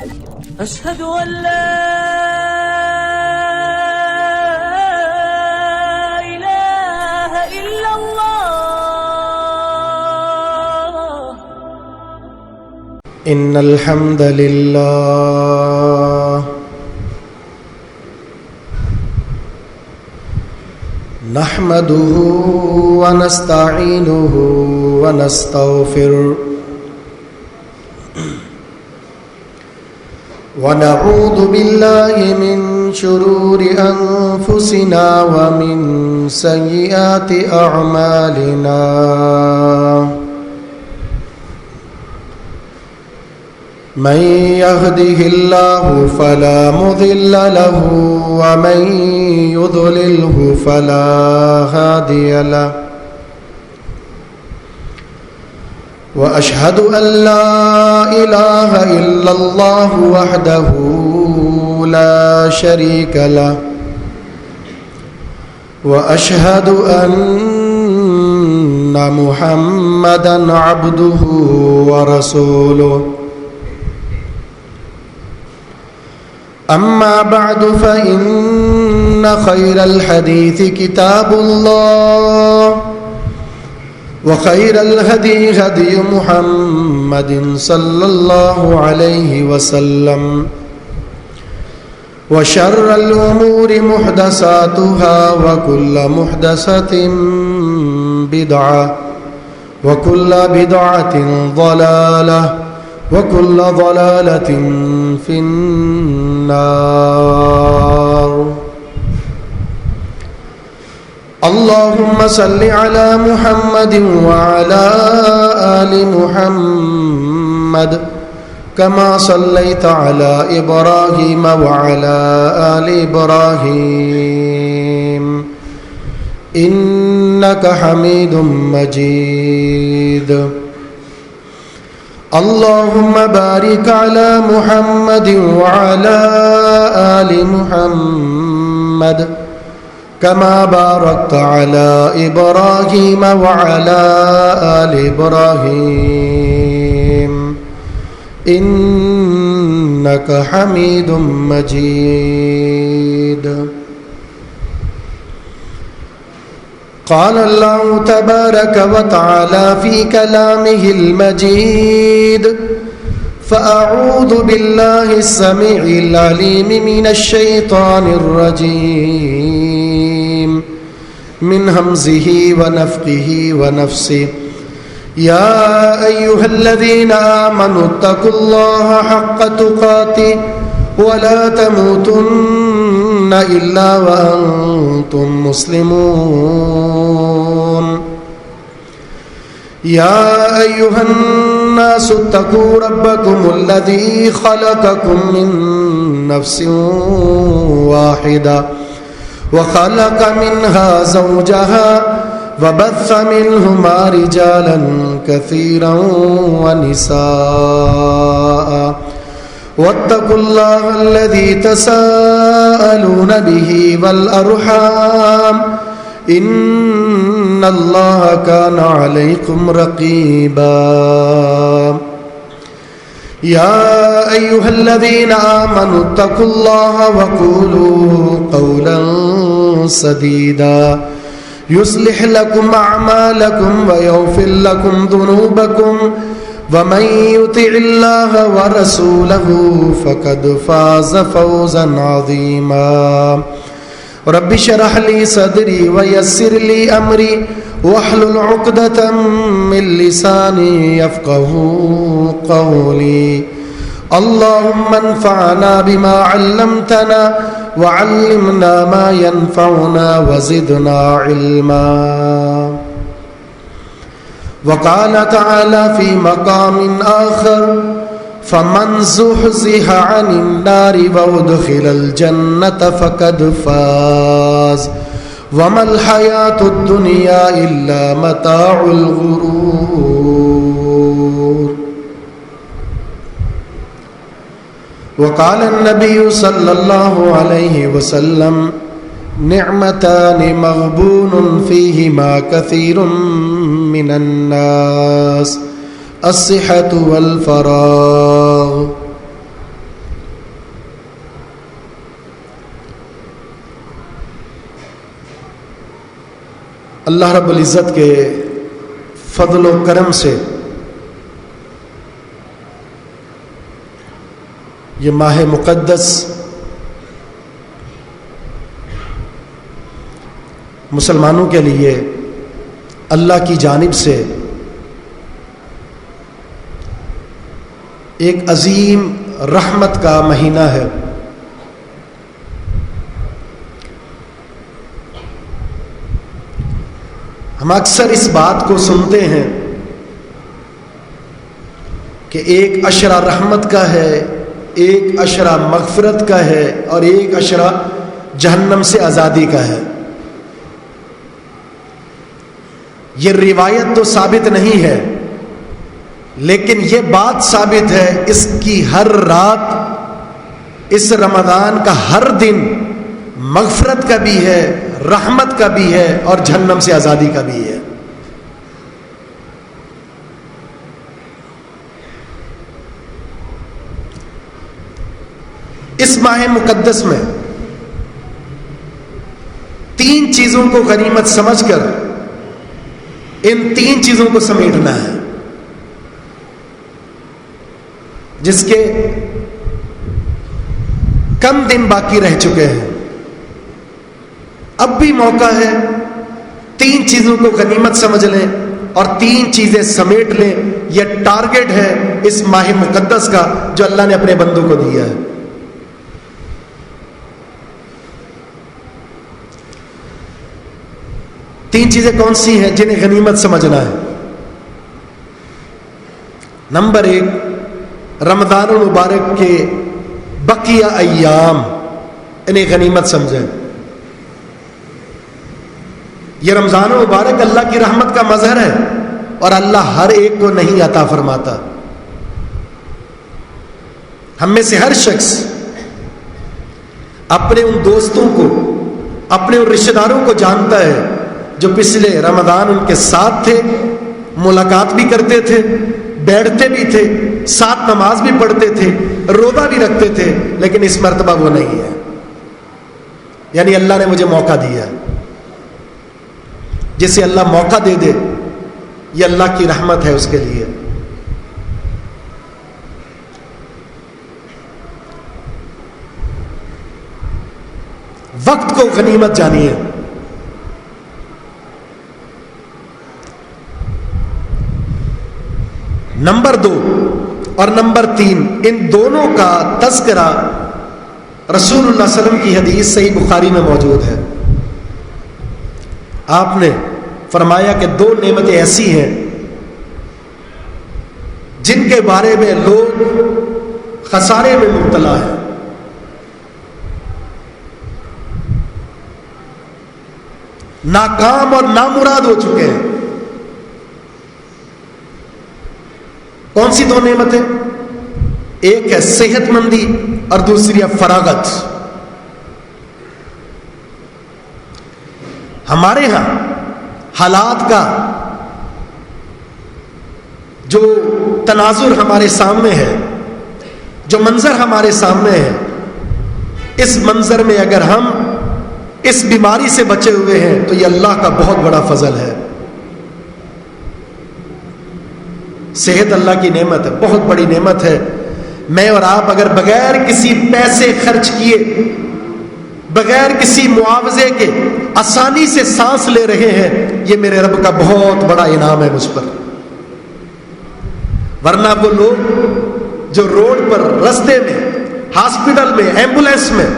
أشهد أن لا إله إلا الله. إن الحمد لله نحمده ونستعينه ونستغفره ونعوذ بالله من شرور أنفسنا ومن سيئات أعمالنا من يهده الله فلا مضل له ومن يضلله فلا هادي له وأشهد أن لا إله إلا الله وحده لا شريك له وأشهد أن محمدًا عبده ورسوله. أما بعد فإن خير الحديث كتاب الله وخير الهدي هدي محمد صلى الله عليه وسلم وشر الأمور محدثاتها وكل محدثة بدعة وكل بدعة ضلالة وكل ضلالة في النار. اللهم صل على محمد وعلى آل محمد كما صليت على إبراهيم وعلى آل إبراهيم إنك حميد مجيد. اللهم بارك على محمد وعلى آل محمد كما باركت على إبراهيم وعلى آل إبراهيم إنك حميد مجيد. قال الله تبارك وتعالى في كلامه المجيد: فأعوذ بالله السميع العليم من الشيطان الرجيم من همزه ونفخه ونفسه. يا أيها الذين آمنوا اتقوا الله حق تقاته ولا تموتن إلا وأنتم مسلمون. يا أيها الناس اتقوا ربكم الذي خلقكم من نفس واحدة وخلق منها زوجها وبث منهما رجالا كثيرا ونساء واتقوا الله الذي تساءلون به والأرحام إن الله كان عليكم رقيبا. يا أيها الذين آمنوا اتقوا الله وقولوا قولا سديدا يصلح لكم أعمالكم ويغفر لكم ذنوبكم ومن يطع الله ورسوله فقد فاز فوزا عظيما. رب اشرح لي صدري ويسر لي أمري واحلل عقدة من لساني يفقهوا قولي. اللهم انفعنا بما علمتنا وعلمنا ما ينفعنا وزدنا علما. وقال تعالى في مقام آخر: فمن زحزح عن النار وادخل الجنة فقد فاز وما الحياة الدنيا إلا متاع الغرور. وقال النبي صلى الله عليه وسلم: نعمتان مغبون فيهما كثير من الناس: الصحة والفراغ. اللہ رب العزت کے فضل و کرم سے یہ ماہ مقدس مسلمانوں کے لیے اللہ کی جانب سے ایک عظیم رحمت کا مہینہ ہے۔ ہم اکثر اس بات کو سنتے ہیں کہ ایک عشرہ رحمت کا ہے، ایک عشرہ مغفرت کا ہے، اور ایک عشرہ جہنم سے آزادی کا ہے۔ یہ روایت تو ثابت نہیں ہے، لیکن یہ بات ثابت ہے اس کی ہر رات، اس رمضان کا ہر دن مغفرت کا بھی ہے، رحمت کا بھی ہے، اور جہنم سے آزادی کا بھی ہے۔ اس ماہ مقدس میں تین چیزوں کو غنیمت سمجھ کر ان تین چیزوں کو سمیٹنا ہے، جس کے کم دن باقی رہ چکے ہیں۔ اب بھی موقع ہے، تین چیزوں کو غنیمت سمجھ لیں اور تین چیزیں سمیٹ لیں۔ یہ ٹارگٹ ہے اس ماہ مقدس کا جو اللہ نے اپنے بندوں کو دیا ہے۔ تین چیزیں کون سی ہیں جنہیں غنیمت سمجھنا ہے؟ نمبر ایک، رمضان المبارک کے بقیہ ایام، انہیں غنیمت سمجھیں۔ یہ رمضان المبارک اللہ کی رحمت کا مظہر ہے، اور اللہ ہر ایک کو نہیں عطا فرماتا۔ ہم میں سے ہر شخص اپنے ان دوستوں کو، اپنے ان رشتہ داروں کو جانتا ہے جو پچھلے رمضان ان کے ساتھ تھے، ملاقات بھی کرتے تھے، بیٹھتے بھی تھے، ساتھ نماز بھی پڑھتے تھے، روزہ بھی رکھتے تھے، لیکن اس مرتبہ وہ نہیں ہے۔ یعنی اللہ نے مجھے موقع دیا ہے۔ جسے اللہ موقع دے دے، یہ اللہ کی رحمت ہے اس کے لیے۔ وقت کو غنیمت جانیے۔ نمبر 2 اور نمبر 3، ان دونوں کا تذکرہ رسول اللہ صلی اللہ علیہ وسلم کی حدیث صحیح بخاری میں موجود ہے۔ آپ نے فرمایا کہ 2 نعمتیں ایسی ہیں جن کے بارے میں لوگ خسارے میں مبتلا ہیں۔ ناکام اور نامراد ہو چکے ہیں۔ کون سی 2 نعمتیں؟ ایک ہے صحت مندی اور دوسری ہے فراغت۔ ہمارے ہاں حالات کا جو تناظر ہمارے سامنے ہے، جو منظر ہمارے سامنے ہے، اس منظر میں اگر ہم اس بیماری سے بچے ہوئے ہیں تو یہ اللہ کا بہت بڑا فضل ہے۔ صحت اللہ کی نعمت ہے، بہت بڑی نعمت ہے۔ میں اور آپ اگر بغیر کسی پیسے خرچ کیے، بغیر کسی معاوضے کے آسانی سے سانس لے رہے ہیں، یہ میرے رب کا بہت بڑا انعام ہے مجھ پر۔ ورنہ وہ لوگ جو روڈ پر، رستے میں، ہاسپٹل میں، ایمبولینس میں،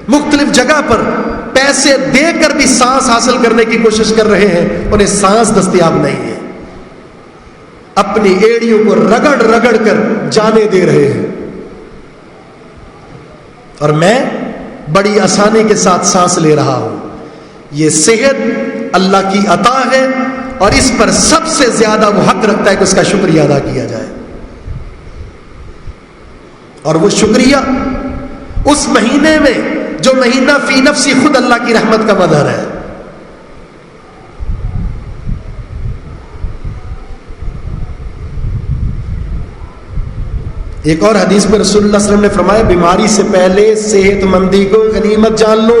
مختلف جگہ پر پیسے دے کر بھی سانس حاصل کرنے کی کوشش کر رہے ہیں، انہیں سانس دستیاب نہیں ہے، اپنی ایڑیوں کو رگڑ رگڑ کر جانے دے رہے ہیں، اور میں بڑی آسانی کے ساتھ سانس لے رہا ہوں۔ یہ صحت اللہ کی عطا ہے، اور اس پر سب سے زیادہ وہ حق رکھتا ہے کہ اس کا شکریہ ادا کیا جائے۔ اور وہ شکریہ اس مہینے میں جو مہینہ فی نفسی خود اللہ کی رحمت کا مظہر ہے۔ ایک اور حدیث میں رسول اللہ صلی اللہ علیہ وسلم نے فرمایا، بیماری سے پہلے صحت مندی کو غنیمت جان لو۔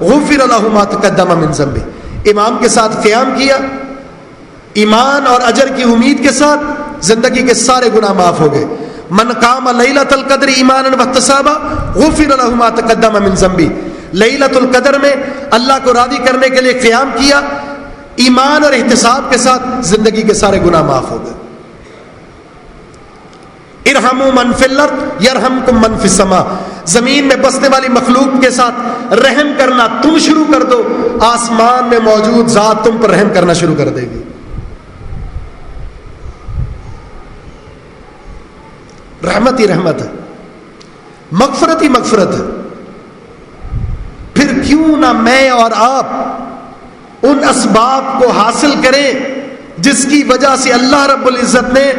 غفر له ما تقدم من ذنبه. امام کے ساتھ قیام کیا، ایمان اور اجر کی امید کے ساتھ زندگی کے سارے گناہ معاف ہو گئے. من قام لیلۃ القدر ایمانا واحتسابا غفر له ما تقدم من ذنبه. لیلۃ القدر میں اللہ کو راضی کرنے کے لیے قیام کیا، ایمان اور احتساب کے ساتھ زندگی کے سارے گناہ معاف ہو گئے. ارحموا من فی الارض یرحمکم من فی السماء. زمین میں بسنے والی مخلوق کے ساتھ رحم کرنا تم شروع کر دو، آسمان میں موجود ذات تم پر رحم کرنا شروع کر دے گی. رحمت ہی رحمت ہے، مغفرت ہی مغفرت ہے. پھر کیوں نہ میں اور آپ ان اسباب کو حاصل کریں جس کی وجہ سے اللہ رب العزت نے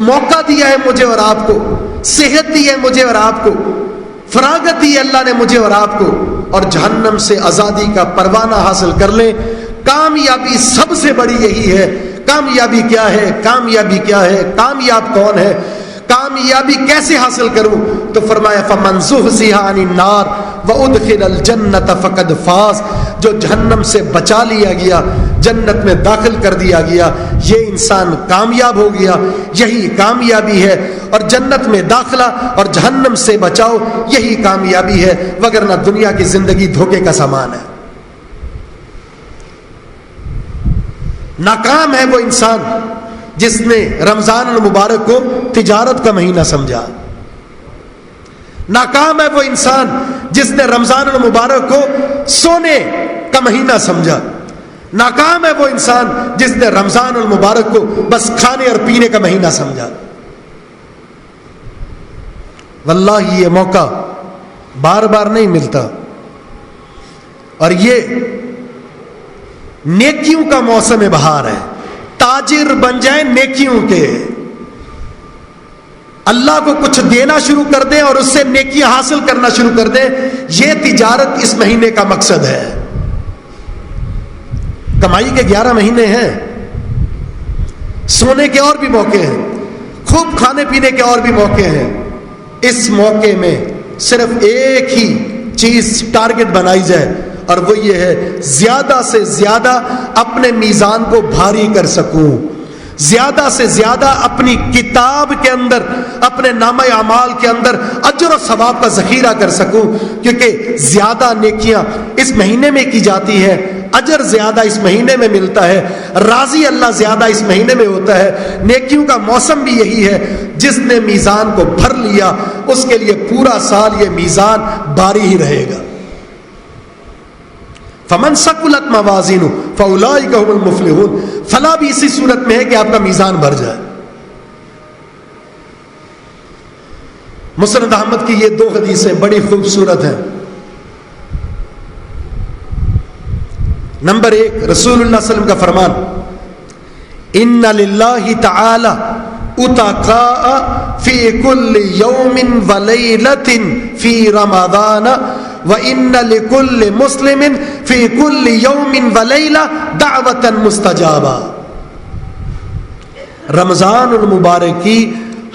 موقع دیا ہے مجھے اور آپ کو، صحت دی ہے مجھے اور آپ کو، فراغت دی ہے اللہ نے مجھے اور آپ کو، اور جہنم سے آزادی کا پروانہ حاصل کر لیں. کامیابی سب سے بڑی یہی ہے. کامیابی کیا ہے؟ کامیابی کیا ہے؟ کامیاب کون ہے؟ کامیابی کیسے حاصل کروں؟ تو فرمایا فمن زحزح عن النار وادخل الجنۃ فقد فاز. جو جہنم سے بچا لیا گیا، جنت میں داخل کر دیا گیا، یہ انسان کامیاب ہو گیا. یہی کامیابی ہے. اور جنت میں داخلہ اور جہنم سے بچاؤ یہی کامیابی ہے، وگرنہ دنیا کی زندگی دھوکے کا سامان ہے. ناکام ہے وہ انسان جس نے رمضان المبارک کو تجارت کا مہینہ سمجھا. ناکام ہے وہ انسان جس نے رمضان المبارک کو سونے کا مہینہ سمجھا. ناکام ہے وہ انسان جس نے رمضان المبارک کو بس کھانے اور پینے کا مہینہ سمجھا. واللہ یہ موقع بار بار نہیں ملتا، اور یہ نیکیوں کا موسم بہار ہے. تاجر بن جائیں نیکیوں کے، اللہ کو کچھ دینا شروع کر دیں اور اس سے نیکیاں حاصل کرنا شروع کر دیں. یہ تجارت اس مہینے کا مقصد ہے. کمائی کے 11 مہینے ہیں، سونے کے اور بھی موقع ہیں، خوب کھانے پینے کے اور بھی موقع ہیں. اس موقع میں صرف ایک ہی چیز ٹارگٹ بنائی جائے، اور وہ یہ ہے زیادہ سے زیادہ اپنے میزان کو بھاری کر سکوں، زیادہ سے زیادہ اپنی کتاب کے اندر، اپنے نامہ اعمال کے اندر اجر و ثواب کا ذخیرہ کر سکوں. کیونکہ زیادہ نیکیاں اس مہینے میں کی جاتی ہیں، اجر زیادہ اس مہینے میں ملتا ہے، راضی اللہ زیادہ اس مہینے میں ہوتا ہے. نیکیوں کا موسم بھی یہی ہے. جس نے میزان کو بھر لیا اس کے لیے پورا سال یہ میزان بھاری ہی رہے گا. فمن ثقلت موازینہ فاولئک هم المفلحون. فلاح بھی اسی صورت میں ہے کہ آپ کا میزان بھر جائے. مسند احمد کی یہ 2 حدیثیں بڑی خوبصورت ہیں. نمبر 1، رسول اللہ صلی اللہ علیہ وسلم کا فرمان، ان للہ تعالی اتقاء فی کل یوم ولیلۃ فی رمضان وَإِنَّ لِكُلِّ مُسْلِمٍ فِي كُلِّ يَوْمٍ وَلَيْلَةٍ دَعْوَةً مُسْتَجَابَةً. رمضان المبارک کی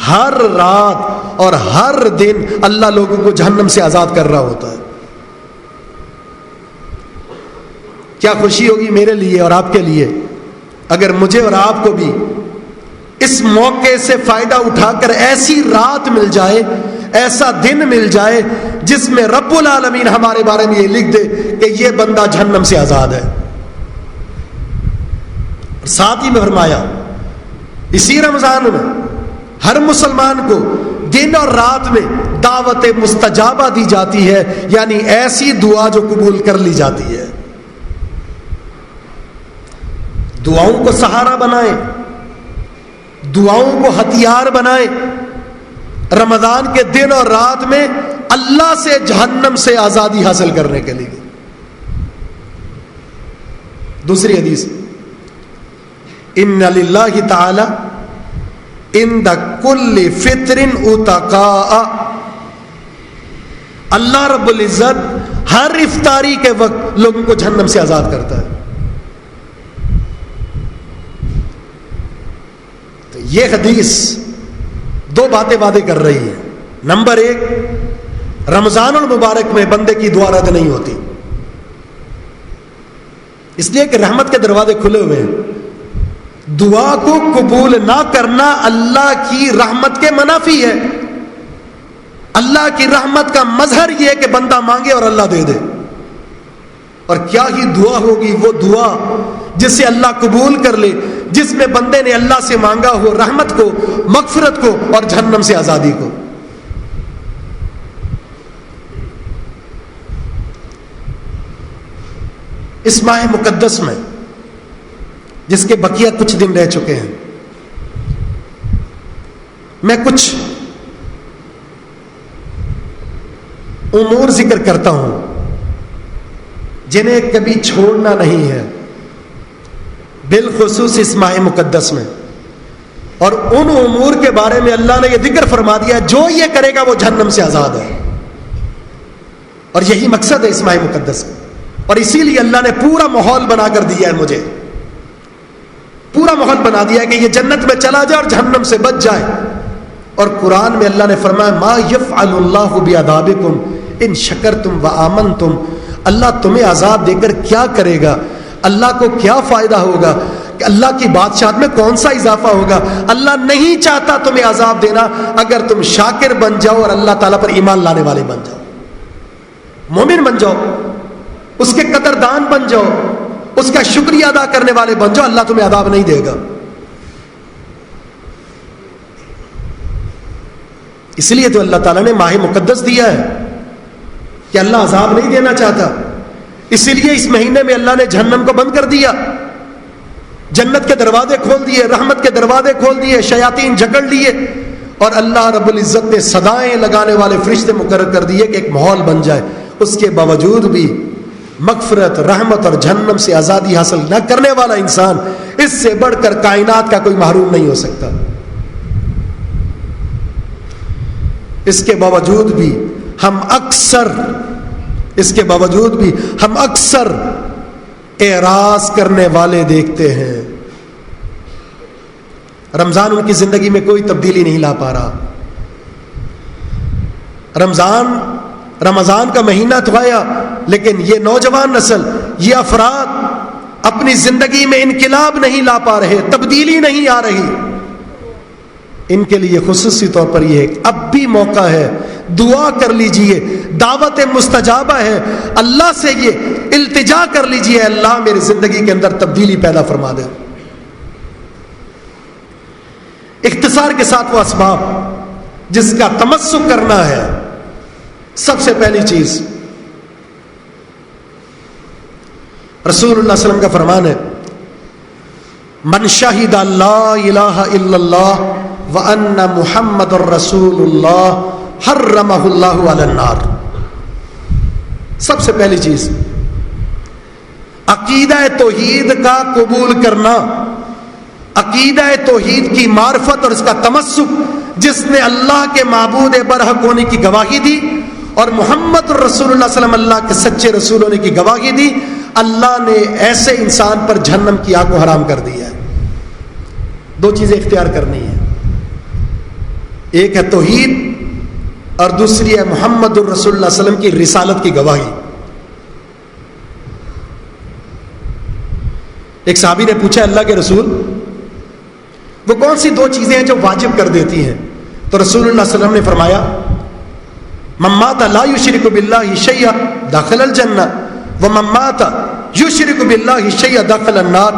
ہر رات اور ہر دن اللہ لوگوں کو جہنم سے آزاد کر رہا ہوتا ہے. کیا خوشی ہوگی میرے لیے اور آپ کے لیے اگر مجھے اور آپ کو بھی اس موقع سے فائدہ اٹھا کر ایسی رات مل جائے، ایسا دن مل جائے جس میں رب العالمین ہمارے بارے میں یہ لکھ دے کہ یہ بندہ جہنم سے آزاد ہے. ساتھ ہی میں فرمایا اسی رمضان میں ہر مسلمان کو دن اور رات میں دعوت مستجابہ دی جاتی ہے، یعنی ایسی دعا جو قبول کر لی جاتی ہے. دعاؤں کو سہارا بنائیں، دعاؤں کو ہتھیار بنائیں. رمضان کے دن اور رات میں اللہ سے جہنم سے آزادی حاصل کرنے کے لیے. دوسری حدیث، ان للہ تعالی عند کل فطر اتقاء. اللہ رب العزت ہر افطاری کے وقت لوگوں کو جہنم سے آزاد کرتا ہے. تو یہ حدیث 2 باتیں وعدے کر رہی ہے. نمبر 1، رمضان المبارک میں بندے کی دعا رد نہیں ہوتی. اس لیے کہ رحمت کے دروازے کھلے ہوئے ہیں. دعا کو قبول نہ کرنا اللہ کی رحمت کے منافی ہے. اللہ کی رحمت کا مظہر یہ ہے کہ بندہ مانگے اور اللہ دے دے. اور کیا ہی دعا ہوگی وہ دعا جسے اللہ قبول کر لے، جس میں بندے نے اللہ سے مانگا ہو رحمت کو، مغفرت کو اور جہنم سے آزادی کو. اس ماہ مقدس میں جس کے بقیہ کچھ دن رہ چکے ہیں، میں کچھ امور ذکر کرتا ہوں جنہیں کبھی چھوڑنا نہیں ہے، بالخصوص اس ماہ مقدس میں. اور ان امور کے بارے میں اللہ نے یہ ذکر فرما دیا جو یہ کرے گا وہ جہنم سے آزاد ہے. اور یہی مقصد ہے اس ماہ مقدس کا. اور اسی لیے اللہ نے پورا ماحول بنا کر دیا ہے، مجھے پورا ماحول بنا دیا ہے کہ یہ جنت میں چلا جائے اور جہنم سے بچ جائے. اور قرآن میں اللہ نے فرمایا ما یفعل اللہ بعذابکم ان شکرتم وآمنتم. اللہ تمہیں عذاب دے کر کیا کرے گا؟ اللہ کو کیا فائدہ ہوگا؟ کہ اللہ کی بادشاہت میں کون سا اضافہ ہوگا؟ اللہ نہیں چاہتا تمہیں عذاب دینا اگر تم شاکر بن جاؤ اور اللہ تعالیٰ پر ایمان لانے والے بن جاؤ، مومن بن جاؤ، اس کے قدردان بن جاؤ، اس کا شکریہ ادا کرنے والے بن جاؤ. اللہ تمہیں عذاب نہیں دے گا. اس لیے تو اللہ تعالیٰ نے ماہ مقدس دیا ہے کہ اللہ عذاب نہیں دینا چاہتا. اسی لیے اس مہینے میں اللہ نے جہنم کو بند کر دیا، جنت کے دروازے کھول دیے، رحمت کے دروازے کھول دیے، شیاطین جکڑ لیے. اور اللہ رب العزت نے صدائیں لگانے والے فرشتے مقرر کر دیے کہ ایک ماحول بن جائے. اس کے باوجود بھی مغفرت، رحمت اور جہنم سے آزادی حاصل نہ کرنے والا انسان اس سے بڑھ کر کائنات کا کوئی محروم نہیں ہو سکتا. اس کے باوجود بھی ہم اکثر اعراض کرنے والے دیکھتے ہیں. رمضان ان کی زندگی میں کوئی تبدیلی نہیں لا پا رہا. رمضان کا مہینہ تو آیا، لیکن یہ نوجوان نسل، یہ افراد اپنی زندگی میں انقلاب نہیں لا پا رہے، تبدیلی نہیں آ رہی. ان کے لیے خصوصی طور پر یہ ہے کہ اب بھی موقع ہے، دعا کر لیجئے، دعوت مستجابہ ہے. اللہ سے یہ التجا کر لیجئے، اللہ میری زندگی کے اندر تبدیلی پیدا فرما دے. اختصار کے ساتھ وہ اسباب جس کا تمسک کرنا ہے. سب سے پہلی چیز رسول اللہ صلی اللہ علیہ وسلم کا فرمان ہے من شہد لا الہ الا اللہ وان محمد الرسول اللہ حرمہ اللہ علی النار. سب سے پہلی چیز عقیدہ توحید کا قبول کرنا، عقیدہ توحید کی معرفت اور اس کا تمسک، جس نے اللہ کے معبود برحق ہونے کی گواہی دی اور محمد رسول اللہ صلی اللہ علیہ وسلم اللہ کے سچے رسول ہونے کی گواہی دی. اللہ نے ایسے انسان پر جہنم کی آگ کو حرام کر دیا ہے. دو چیزیں اختیار کرنی ہیں، ایک ہے توحید اور دوسری ہے محمد الرسول اللہ علیہ وسلم کی رسالت کی گواہی. ایک صحابی نے پوچھا اللہ کے رسول وہ کون سی دو چیزیں ہیں جو واجب کر دیتی ہیں؟ تو رسول اللہ صلی اللہ علیہ وسلم نے فرمایا من مات لا یشرک باللہ شیئا دخل الجنہ ومن مات یشرک باللہ شیئا دخل النار.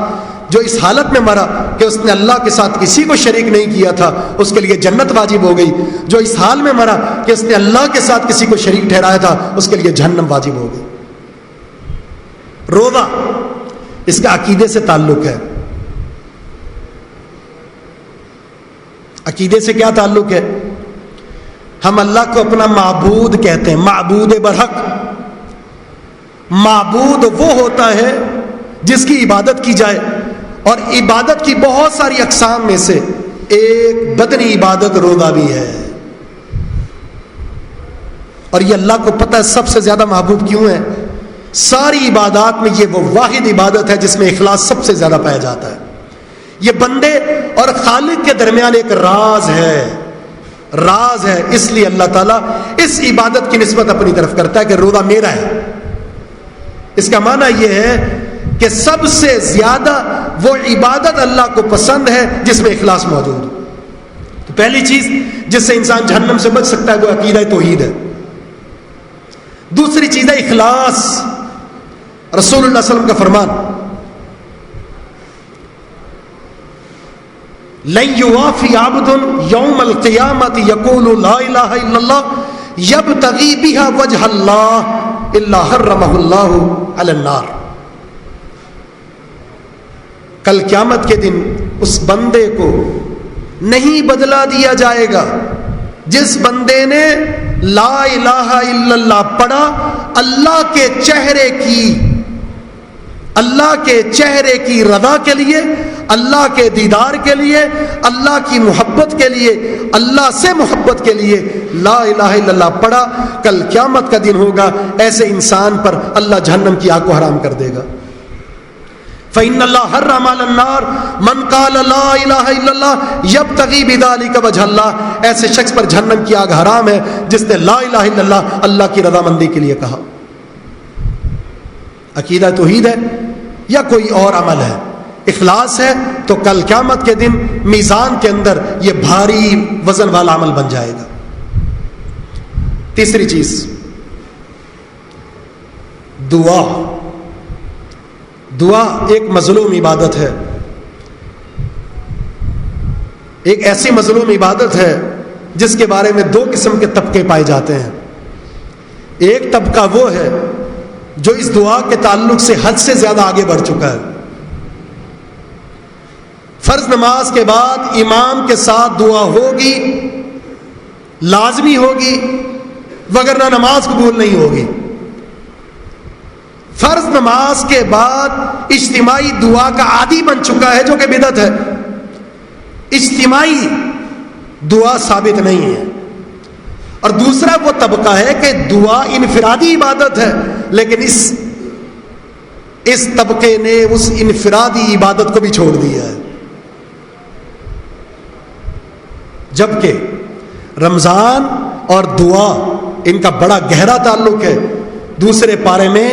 جو اس حالت میں مرا کہ اس نے اللہ کے ساتھ کسی کو شریک نہیں کیا تھا اس کے لیے جنت واجب ہو گئی. جو اس حال میں مرا کہ اس نے اللہ کے ساتھ کسی کو شریک ٹھہرایا تھا اس کے لیے جہنم واجب ہو گئی. روزہ اس کا عقیدے سے تعلق ہے. عقیدے سے کیا تعلق ہے؟ ہم اللہ کو اپنا معبود کہتے ہیں، معبود برحق. معبود وہ ہوتا ہے جس کی عبادت کی جائے، اور عبادت کی بہت ساری اقسام میں سے ایک بدنی عبادت روزہ بھی ہے. اور یہ اللہ کو پتہ ہے سب سے زیادہ محبوب کیوں ہے. ساری عبادات میں یہ وہ واحد عبادت ہے جس میں اخلاص سب سے زیادہ پایا جاتا ہے. یہ بندے اور خالق کے درمیان ایک راز ہے. اس لیے اللہ تعالیٰ اس عبادت کی نسبت اپنی طرف کرتا ہے کہ روزہ میرا ہے. اس کا معنی یہ ہے کہ سب سے زیادہ وہ عبادت اللہ کو پسند ہے جس میں اخلاص موجود ہو. تو پہلی چیز جس سے انسان جہنم سے بچ سکتا ہے وہ عقیدہ توحید ہے. دوسری چیز ہے اخلاص. رسول اللہ صلی اللہ علیہ وسلم کا فرمان لن یوافی عبد یوم القیامت یقول لا الہ الا اللہ یبتغی بہا وجہ اللہ الا حرمہ اللہ علی النار. کل قیامت کے دن اس بندے کو نہیں بدلہ دیا جائے گا جس بندے نے لا الہ الا اللہ پڑھا اللہ کے چہرے کی رضا کے لیے, اللہ کے دیدار کے لیے, اللہ کی محبت کے لیے, اللہ سے محبت کے لیے لا الہ الا اللہ پڑھا. کل قیامت کا دن ہوگا, ایسے انسان پر اللہ جہنم کی آگ کو حرام کر دے گا. فإن اللہ حرم علی النار من قال لا الہ الا اللہ یبتغی بذلک وجہ اللہ. ایسے شخص پر جہنم کی آگ حرام ہے جس نے لا الہ الا اللہ اللہ کی رضامندی کے لیے کہا. عقیدہ توحید ہے یا کوئی اور عمل ہے, اخلاص ہے, تو کل قیامت کے دن میزان کے اندر یہ بھاری وزن والا عمل بن جائے گا. تیسری چیز دعا. دعا ایک مظلوم عبادت ہے, ایک ایسی مظلوم عبادت ہے جس کے بارے میں دو قسم کے طبقے پائے جاتے ہیں. ایک طبقہ وہ ہے جو اس دعا کے تعلق سے حد سے زیادہ آگے بڑھ چکا ہے. فرض نماز کے بعد امام کے ساتھ دعا ہوگی, لازمی ہوگی, وگرنہ نماز قبول نہیں ہوگی. فرض نماز کے بعد اجتماعی دعا کا عادی بن چکا ہے جو کہ بدعت ہے. اجتماعی دعا ثابت نہیں ہے. اور دوسرا وہ طبقہ ہے کہ دعا انفرادی عبادت ہے, لیکن اس طبقے نے اس انفرادی عبادت کو بھی چھوڑ دیا ہے. جبکہ رمضان اور دعا ان کا بڑا گہرا تعلق ہے. دوسرے پارے میں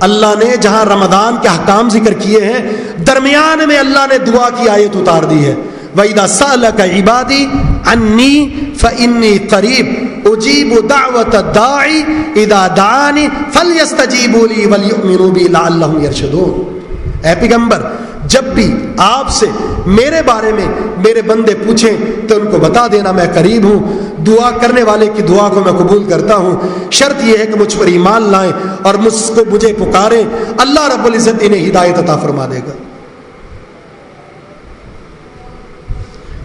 اللہ نے جہاں رمضان کے احکام ذکر کیے ہیں, درمیان میں اللہ نے دعا کی آیت اتار دی ہے. وَإِذَا سَأَلَكَ عِبَادِي عَنِّي فَإِنِّي قَرِيبٌ أُجِيبُ دَعْوَةَ الدَّاعِ إِذَا دَعَانِ فَلْيَسْتَجِيبُوا لِي وَلْيُؤْمِنُوا بِي لَعَلَّهُمْ يَرْشُدُونَ. اے پیغمبر, جب بھی آپ سے میرے بارے میں میرے بندے پوچھیں تو ان کو بتا دینا میں قریب ہوں, دعا کرنے والے کی دعا کو میں قبول کرتا ہوں. شرط یہ ہے کہ مجھ پر ایمان لائیں اور مجھے پکاریں. اللہ رب العزت انہیں ہدایت عطا فرما دے گا.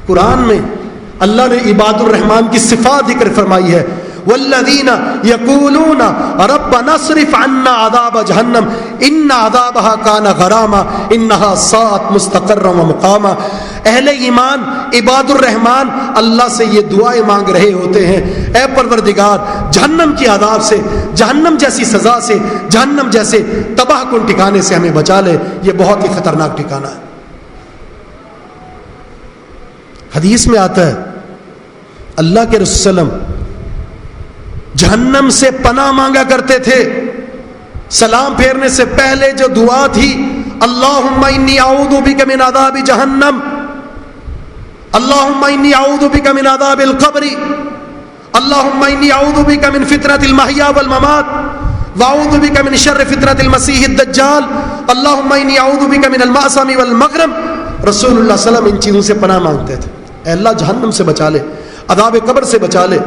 قرآن میں اللہ نے عباد الرحمن کی صفات ذکر فرمائی ہے. والذین یقولون ربنا اصرف عنا عذاب جہنم ان عذابها کان غراما انها ساءت مستقرا ومقاما. اہل ایمان عباد الرحمن اللہ سے یہ دعائیں مانگ رہے ہوتے ہیں, اے پروردگار جہنم کی عذاب سے, جہنم جیسی سزا سے, جہنم جیسے تباہ کن ٹھکانے سے ہمیں بچا لے. یہ بہت ہی خطرناک ٹھکانہ ہے. حدیث میں آتا ہے اللہ کے رسول صلی اللہ علیہ وسلم جہنم سے پناہ مانگا کرتے تھے. سلام پھیرنے سے پہلے جو دعا تھی, اللہم انی اعوذ بک من عذاب جہنم, اللہم انی اعوذ بک من عذاب القبر, اللہم انی اعوذ بک من فتنۃ المحیا والممات واعوذ بک من شر فتنۃ المسیح الدجال, اللہم انی اعوذ بک من المأثم والمغرم. رسول اللہ صلی اللہ علیہ وسلم ان چیزوں سے پناہ مانگتے تھے. اے اللہ جہنم سے بچا لے, عذاب قبر سے بچا لے,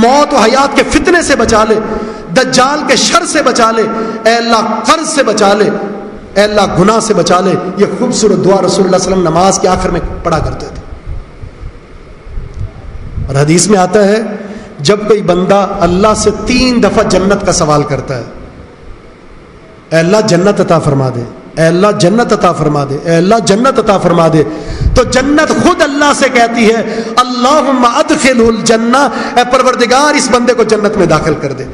موت و حیات کے فتنے سے بچا لے, دجال کے شر سے بچا لے, اے اللہ قرض سے بچا لے, اے اللہ گناہ سے بچا لے. یہ خوبصورت دعا رسول اللہ صلی اللہ علیہ وسلم نماز کے آخر میں پڑھا کرتے تھے. اور حدیث میں آتا ہے جب کوئی بندہ اللہ سے 3 دفعہ جنت کا سوال کرتا ہے, اے اللہ جنت عطا فرما دے, اے اللہ جنت عطا فرما دے, اے اللہ جنت عطا فرما دے, تو جنت خود اللہ سے کہتی ہے اللہم ادخلہ الجنہ, اے پروردگار اس بندے کو جنت میں داخل کر دے.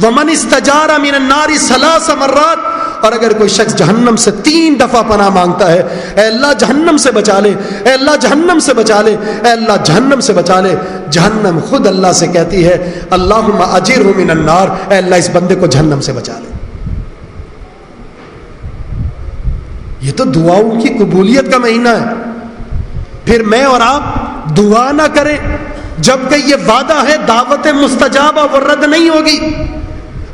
ومن استجار من النار 3 مرات, اور اگر کوئی شخص جہنم سے 3 دفعہ پناہ مانگتا ہے, اے اللہ جہنم سے بچا لے, اے اللہ جہنم سے بچا لے, اے اللہ جہنم سے بچا لے, جہنم خود اللہ سے کہتی ہے اللہم اجرہ من النار, اے اللہ اس بندے کو جہنم سے بچا لے. یہ تو دعاؤں کی قبولیت کا مہینہ ہے. پھر میں اور آپ دعا نہ کریں جبکہ یہ وعدہ ہے دعوت مستجابہ وہ رد نہیں ہوگی.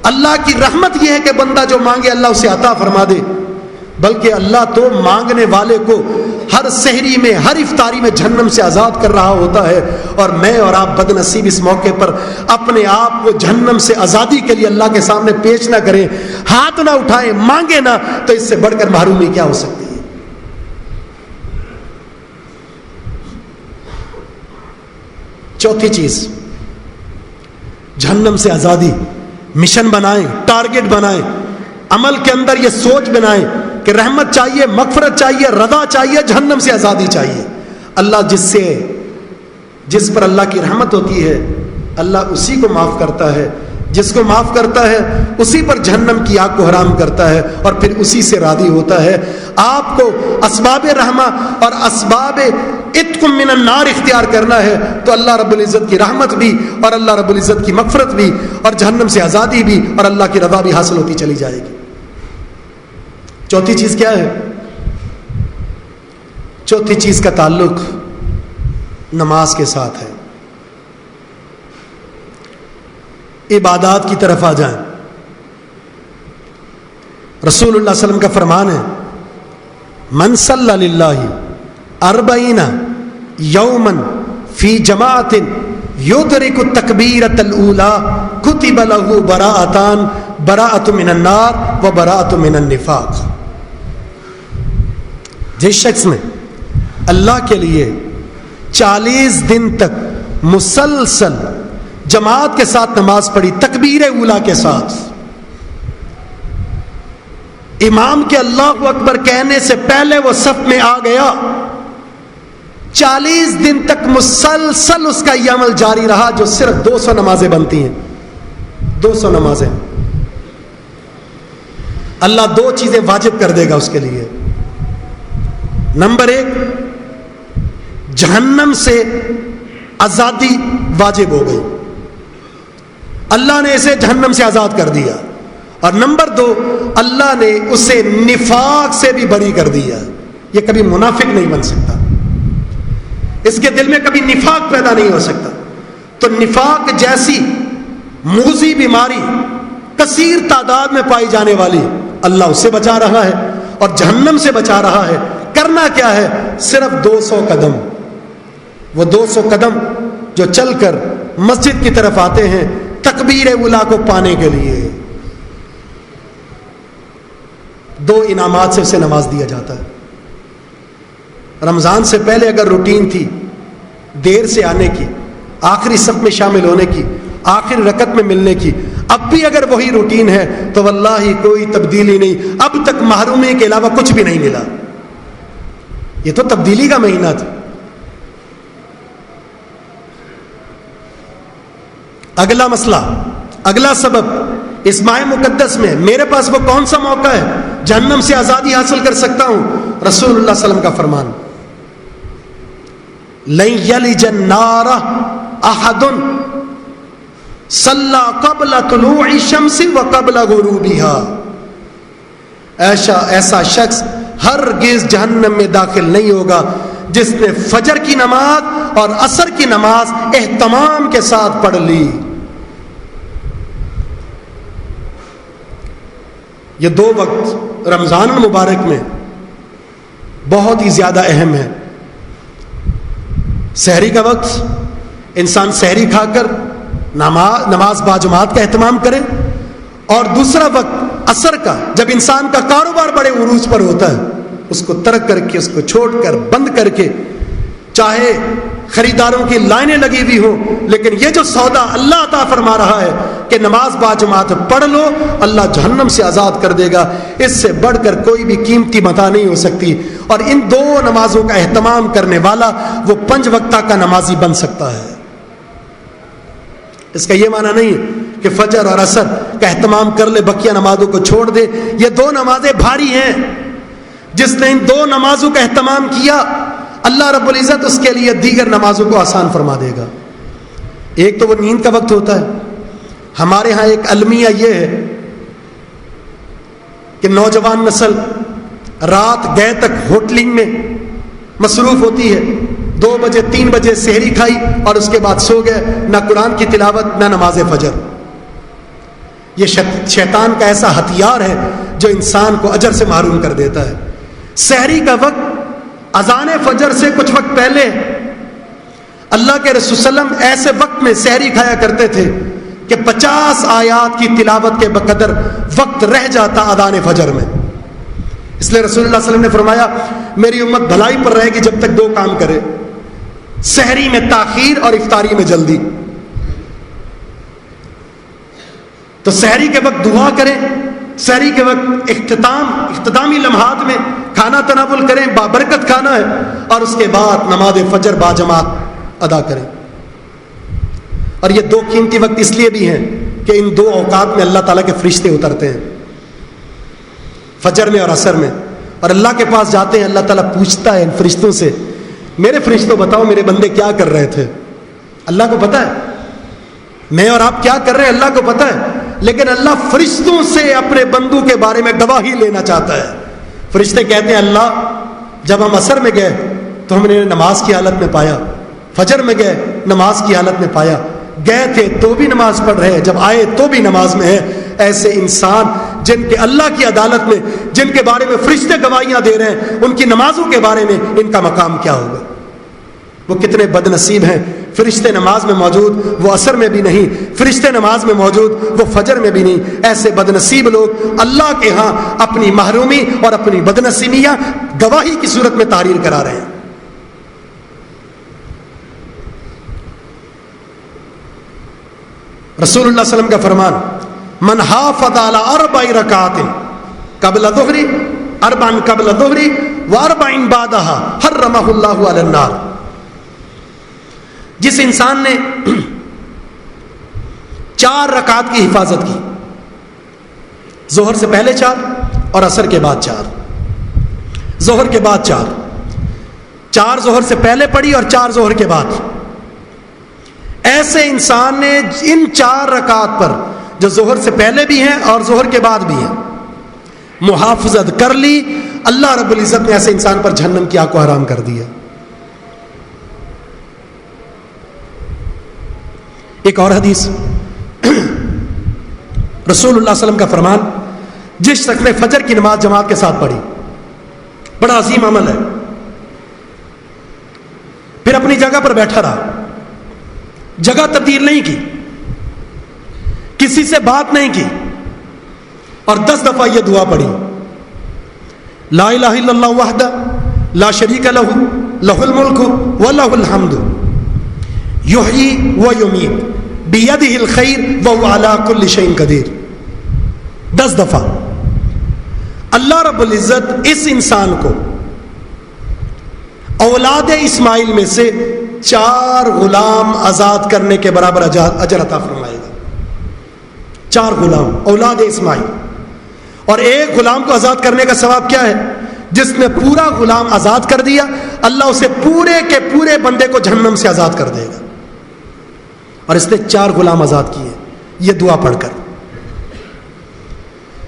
اللہ کی رحمت یہ ہے کہ بندہ جو مانگے اللہ اسے عطا فرما دے، بلکہ اللہ تو مانگنے والے کو ہر سحری میں ہر افطاری میں جہنم سے آزاد کر رہا ہوتا ہے. اور میں اور آپ بد نصیب اس موقع پر اپنے آپ کو جہنم سے آزادی کے لیے اللہ کے سامنے پیش نہ کریں، ہاتھ نہ اٹھائیں، مانگے نہ، تو اس سے بڑھ کر محرومی کیا ہو سکتی ہے. چوتھی چیز، جہنم سے آزادی. مشن بنائیں، ٹارگٹ بنائیں، عمل کے اندر یہ سوچ بنائیں کہ رحمت چاہیے، مغفرت چاہیے، رضا چاہیے، جہنم سے آزادی چاہیے. اللہ جس پر اللہ کی رحمت ہوتی ہے اللہ اسی کو معاف کرتا ہے، جس کو معاف کرتا ہے اسی پر جہنم کی آگ کو حرام کرتا ہے اور پھر اسی سے راضی ہوتا ہے. آپ کو اسباب رحمہ اور اسباب اتق من النار اختیار کرنا ہے تو اللہ رب العزت کی رحمت بھی اور اللہ رب العزت کی مغفرت بھی اور جہنم سے آزادی بھی اور اللہ کی رضا بھی حاصل ہوتی چلی جائے گی. چوتھی چیز کیا ہے؟ چوتھی چیز کا تعلق نماز کے ساتھ ہے. عبادات کی طرف آ جائیں. رسول اللہ صلی اللہ علیہ وسلم کا فرمان ہے من صلی للہ 40 یوما فی جماعت یدرک التکبیرۃ الاولی کتب له براءۃ من النار و براءۃ من النفاق. جس شخص نے اللہ کے لیے 40 دن تک مسلسل جماعت کے ساتھ نماز پڑھی، تکبیر اولیٰ کے ساتھ، امام کے اللہ اکبر کہنے سے پہلے وہ صف میں آ گیا، 40 دن تک مسلسل اس کا یہ عمل جاری رہا، جو صرف 200 نمازیں بنتی ہیں. 200 نمازیں اللہ 2 چیزیں واجب کر دے گا اس کے لیے. نمبر 1، جہنم سے آزادی واجب ہو گئی، اللہ نے اسے جہنم سے آزاد کر دیا. اور نمبر 2، اللہ نے اسے نفاق سے بھی بری کر دیا. یہ کبھی منافق نہیں بن سکتا، اس کے دل میں کبھی نفاق پیدا نہیں ہو سکتا. تو نفاق جیسی موذی بیماری کثیر تعداد میں پائی جانے والی اللہ اسے بچا رہا ہے اور جہنم سے بچا رہا ہے. کرنا کیا ہے؟ صرف 200 قدم. وہ 200 قدم جو چل کر مسجد کی طرف آتے ہیں تکبیر اولیٰ کو پانے کے لیے، 2 انعامات سے اسے نواز دیا جاتا ہے. رمضان سے پہلے اگر روٹین تھی دیر سے آنے کی، آخری صف میں شامل ہونے کی، آخری رکعت میں ملنے کی، اب بھی اگر وہی روٹین ہے تو واللہ کوئی تبدیلی نہیں. اب تک محرومی کے علاوہ کچھ بھی نہیں ملا. یہ تو تبدیلی کا مہینہ تھا. اگلا مسئلہ، اگلا سبب اس ماہ مقدس میں میرے پاس وہ کون سا موقع ہے جہنم سے آزادی حاصل کر سکتا ہوں؟ رسول اللہ صلی اللہ علیہ وسلم کا فرمان، لن یلج النار احد صلی قبل طلوع الشمس وقبل غروبها. ایسا شخص ہرگز جہنم میں داخل نہیں ہوگا جس نے فجر کی نماز اور عصر کی نماز اہتمام کے ساتھ پڑھ لی. یہ 2 وقت رمضان المبارک میں بہت ہی زیادہ اہم ہے. سحری کا وقت انسان سحری کھا کر نماز باجماعت کا اہتمام کرے، اور دوسرا وقت عصر کا جب انسان کا کاروبار بڑے عروج پر ہوتا ہے اس کو ترک کر کے، اس کو چھوڑ کر، بند کر کے، چاہے خریداروں کی لائنیں لگی ہوئی ہوں، لیکن یہ جو سودا اللہ عطا فرما رہا ہے کہ نماز باجماعت پڑھ لو، اللہ جہنم سے آزاد کر دے گا. اس سے بڑھ کر کوئی بھی قیمتی متاع نہیں ہو سکتی. اور ان 2 نمازوں کا اہتمام کرنے والا وہ 5 وقتہ کا نمازی بن سکتا ہے. اس کا یہ معنی نہیں کہ فجر اور عصر کا اہتمام کر لے بقیہ نمازوں کو چھوڑ دے. یہ 2 نمازیں بھاری ہیں. جس نے ان 2 نمازوں کا اہتمام کیا اللہ رب العزت اس کے لیے دیگر نمازوں کو آسان فرما دے گا. ایک تو وہ نیند کا وقت ہوتا ہے. ہمارے ہاں ایک المیہ یہ ہے کہ نوجوان نسل رات گئے تک ہوٹلنگ میں مصروف ہوتی ہے، 2 بجے 3 بجے سحری کھائی اور اس کے بعد سو گئے، نہ قرآن کی تلاوت نہ نماز فجر۔ یہ شیطان کا ایسا ہتھیار ہے جو انسان کو اجر سے محروم کر دیتا ہے۔ سحری کا وقت اذان فجر سے کچھ وقت پہلے اللہ کے رسول صلی اللہ علیہ وسلم ایسے وقت میں سحری کھایا کرتے تھے کہ 50 آیات کی تلاوت کے بقدر وقت رہ جاتا اذان فجر میں۔ اس لیے رسول اللہ صلی اللہ علیہ وسلم نے فرمایا میری امت بھلائی پر رہے گی جب تک 2 کام کرے، سحری میں تاخیر اور افطاری میں جلدی۔ تو سحری کے وقت دعا کریں، سحری کے وقت اختتامی لمحات میں کھانا تناول کریں، بابرکت کھانا ہے، اور اس کے بعد نماز فجر باجماعت ادا کریں۔ اور یہ 2 قیمتی وقت اس لیے بھی ہیں کہ ان 2 اوقات میں اللہ تعالیٰ کے فرشتے اترتے ہیں، فجر میں اور عصر میں، اور اللہ کے پاس جاتے ہیں۔ اللہ تعالیٰ پوچھتا ہے ان فرشتوں سے میرے فرشتوں بتاؤ میرے بندے کیا کر رہے تھے؟ اللہ کو پتہ ہے میں اور آپ کیا کر رہے ہیں، اللہ کو پتہ ہے، لیکن اللہ فرشتوں سے اپنے بندوں کے بارے میں گواہی لینا چاہتا ہے۔ فرشتے کہتے ہیں اللہ جب ہم عصر میں گئے تو ہم نے نماز کی حالت میں پایا، فجر میں گئے نماز کی حالت میں پایا، گئے تھے تو بھی نماز پڑھ رہے ہیں، جب آئے تو بھی نماز میں ہے۔ ایسے انسان جن کے اللہ کی عدالت میں جن کے بارے میں فرشتے گواہیاں دے رہے ہیں، ان کی نمازوں کے بارے میں ان کا مقام کیا ہوگا؟ وہ کتنے بد نصیب ہیں، فرشتے نماز میں موجود وہ عصر میں بھی نہیں، فرشتے نماز میں موجود وہ فجر میں بھی نہیں۔ ایسے بد نصیب لوگ اللہ کے ہاں اپنی محرومی اور اپنی بد نصیبیاں گواہی کی صورت میں تحریر کرا رہے ہیں۔ رسول اللہ صلی اللہ علیہ وسلم کا فرمان من حافظ علی 4 رکعات قبل ظہر 4 قبل ظہر و4 بعدها حرمہ اللہ علی النار۔ جس انسان نے 4 رکعات کی حفاظت کی، ظہر سے پہلے 4 اور عصر کے بعد 4، ظہر کے بعد 4 ظہر سے پہلے پڑھی اور 4 ظہر کے بعد، ایسے انسان نے ان 4 رکعات پر جو ظہر سے پہلے بھی ہیں اور ظہر کے بعد بھی ہیں محافظت کر لی، اللہ رب العزت نے ایسے انسان پر جہنم کی آگ کو حرام کر دیا۔ ایک اور حدیث رسول اللہ صلی اللہ علیہ وسلم کا فرمان جس شخص نے فجر کی نماز جماعت کے ساتھ پڑھی، بڑا عظیم عمل ہے، پھر اپنی جگہ پر بیٹھا رہا، جگہ تبدیل نہیں کی، کسی سے بات نہیں کی، اور 10 دفعہ یہ دعا پڑھی لا الہ الا اللہ وحدہ لا شریک لہ لہ الملک ولہ الحمد یحیی و یمیت بیدہ الخیر وہو علی کل شیء قدیر۔ 10 دفعہ اللہ رب العزت اس انسان کو اولاد اسماعیل میں سے 4 غلام آزاد کرنے کے برابر اجر عطا فرمائے گا۔ 4 غلام اولاد اسماعیل، اور ایک غلام کو آزاد کرنے کا ثواب کیا ہے؟ جس نے پورا غلام آزاد کر دیا اللہ اسے پورے کے پورے بندے کو جہنم سے آزاد کر دے گا، اور اس نے 4 غلام آزاد کیے یہ دعا پڑھ کر۔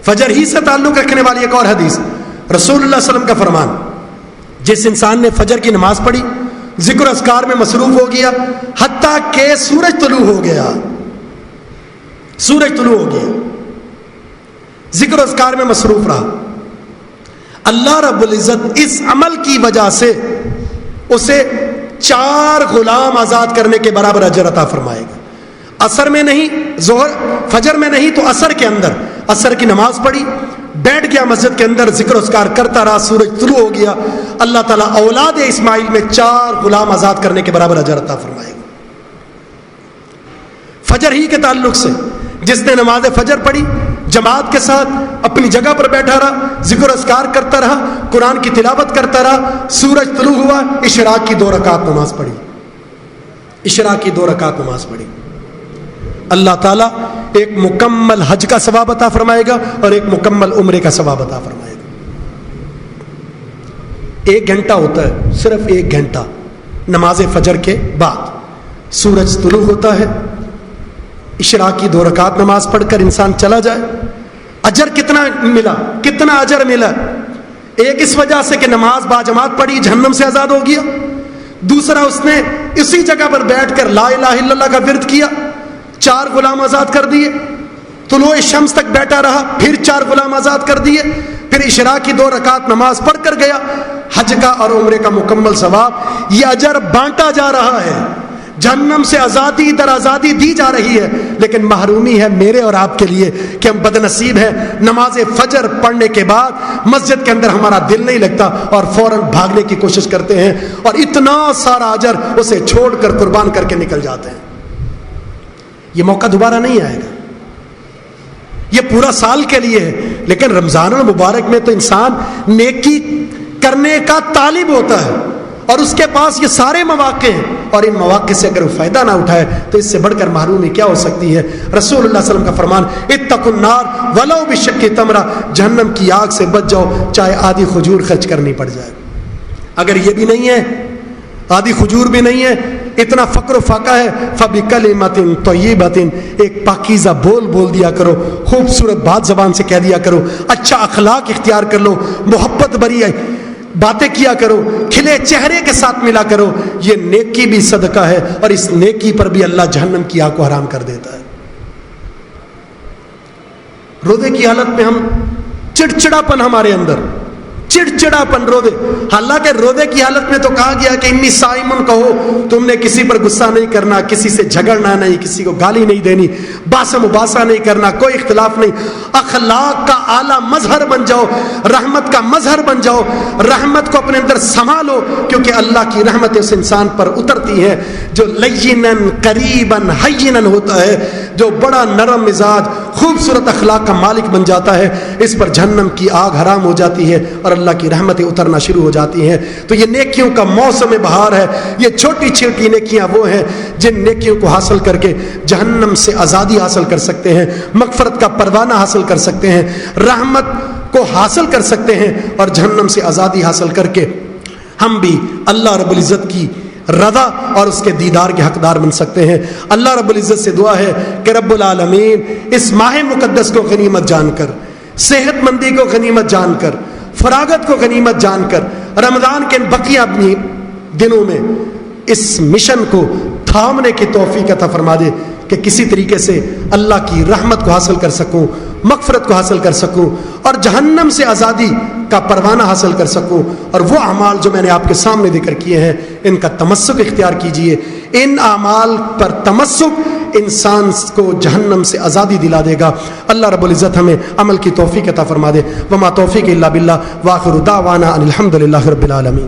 فجر ہی سے تعلق رکھنے والی ایک اور حدیث رسول اللہ صلی اللہ علیہ وسلم کا فرمان جس انسان نے فجر کی نماز پڑھی، ذکر اذکار میں مصروف ہو گیا حتیٰ کہ سورج طلوع ہو گیا، سورج طلوع ہو گیا، ذکر اذکار میں مصروف رہا، اللہ رب العزت اس عمل کی وجہ سے اسے 4 غلام آزاد کرنے کے برابر اجر عطا فرمائے گا۔ عصر میں نہیں، ظہر فجر میں نہیں تو عصر کے اندر عصر کی نماز پڑھی، بیٹھ گیا مسجد کے اندر، ذکر اذکار کرتا رہا، سورج طلوع ہو گیا، اللہ تعالیٰ اولاد اسماعیل میں 4 غلام آزاد کرنے کے برابر اجر عطا فرمائے گا۔ فجر ہی کے تعلق سے جس نے نماز فجر پڑھی جماعت کے ساتھ اپنی جگہ پر بیٹھا رہا، ذکر اذکار کرتا رہا، قرآن کی تلاوت کرتا رہا، سورج طلوع ہوا، اشراق کی 2 رکعت نماز پڑھی، اشراق کی 2 رکعت نماز پڑھی، اللہ تعالیٰ ایک مکمل حج کا ثواب عطا فرمائے گا اور ایک مکمل عمرے کا ثواب عطا فرمائے گا۔ 1 گھنٹہ ہوتا ہے، صرف 1 گھنٹہ نماز فجر کے بعد سورج طلوع ہوتا ہے، اشراق کی 2 رکعت نماز پڑھ کر انسان چلا جائے، اجر کتنا ملا، کتنا اجر ملا؟ ایک اس وجہ سے کہ نماز باجماعت پڑھی جہنم سے آزاد ہو گیا، دوسرا اس نے اسی جگہ پر بیٹھ کر لا الہ الا اللہ کا ورد کیا، 4 غلام آزاد کر دیے، طلوع شمس تک بیٹھا رہا، پھر 4 غلام آزاد کر دیے، پھر عشاء کی 2 رکعت نماز پڑھ کر گیا، حج کا اور عمرے کا مکمل ثواب، یہ اجر بانٹا جا رہا ہے، جہنم سے آزادی در آزادی دی جا رہی ہے، لیکن محرومی ہے میرے اور آپ کے لیے کہ ہم بدنصیب ہیں، نماز فجر پڑھنے کے بعد مسجد کے اندر ہمارا دل نہیں لگتا اور فوراً بھاگنے کی کوشش کرتے ہیں اور اتنا سارا اجر اسے چھوڑ کر قربان کر کے نکل جاتے ہیں۔ یہ موقع دوبارہ نہیں آئے گا، یہ پورا سال کے لیے ہے، لیکن رمضان المبارک میں تو انسان نیکی کرنے کا طالب ہوتا ہے اور اس کے پاس یہ سارے مواقع ہیں، اور ان مواقع سے اگر وہ فائدہ نہ اٹھائے تو اس سے بڑھ کر محرومی کیا ہو سکتی ہے۔ رسول اللہ صلی اللہ علیہ وسلم کا فرمان، اتقوا النار ولو بشق تمرہ، جہنم کی آگ سے بچ جاؤ چاہے آدھی کھجور خرچ کرنی پڑ جائے۔ اگر یہ بھی نہیں ہے، آدھی کھجور بھی نہیں ہے، اتنا فقر و فاقہ ہے، فبکلمۃ طیبۃ، ایک پاکیزہ بول دیا کرو، خوبصورت بات زبان سے کہہ دیا کرو، اچھا اخلاق اختیار کر لو، محبت بری باتیں کیا کرو، کھلے چہرے کے ساتھ ملا کرو، یہ نیکی بھی صدقہ ہے اور اس نیکی پر بھی اللہ جہنم کی آگ کو حرام کر دیتا ہے۔ روزے کی حالت میں ہم چڑچڑاپن ہمارے اندر، چڑچڑاپن روزے، حالانکہ روزے کی حالت میں تو کہا گیا کہ انی صائمن کہو، تم نے کسی پر غصہ نہیں کرنا، کسی سے جھگڑنا نہیں، کسی کو گالی نہیں دینی، باس مباحثہ نہیں کرنا، کوئی اختلاف نہیں، اخلاق کا اعلیٰ مظہر بن جاؤ، رحمت کا مظہر بن جاؤ، رحمت کو اپنے اندر سنبھالو، کیونکہ اللہ کی رحمت اس انسان پر اترتی ہے جو لینن قریباً حینن ہوتا ہے، جو بڑا نرم مزاج خوبصورت اخلاق کا مالک بن جاتا ہے، اس پر جہنم کی آگ حرام ہو جاتی ہے اور اللہ کی رحمتیں اترنا شروع ہو جاتی ہیں۔ تو یہ نیکیوں کا موسم بہار ہے، یہ چھوٹی چھوٹی نیکیاں وہ ہیں جن نیکیوں کو حاصل کر کے جہنم سے آزادی حاصل کر سکتے ہیں، مغفرت کا پروانہ حاصل کر سکتے ہیں، رحمت کو حاصل کر سکتے ہیں اور جہنم سے آزادی حاصل کر کے ہم بھی اللہ رب العزت کی رضا اور اس کے دیدار کے حقدار بن سکتے ہیں۔ اللہ رب العزت سے دعا ہے کہ رب العالمین اس ماہ مقدس کو غنیمت جان کر، صحت مندی کو غنیمت جان کر، فراغت کو غنیمت جان کر، رمضان کے بقیہ اپنی دنوں میں اس مشن کو تھامنے کی توفیق عطا فرما دے کہ کسی طریقے سے اللہ کی رحمت کو حاصل کر سکوں، مغفرت کو حاصل کر سکوں اور جہنم سے آزادی کا پروانہ حاصل کر سکوں، اور وہ اعمال جو میں نے آپ کے سامنے ذکر کیے ہیں ان کا تمسک اختیار کیجئے۔ ان اعمال پر تمسک انسان کو جہنم سے آزادی دلا دے گا۔ اللہ رب العزت ہمیں عمل کی توفیق عطا فرما دے۔ وما توفیق الا باللہ، وآخر دعوانا ان الحمد للہ رب العالمین۔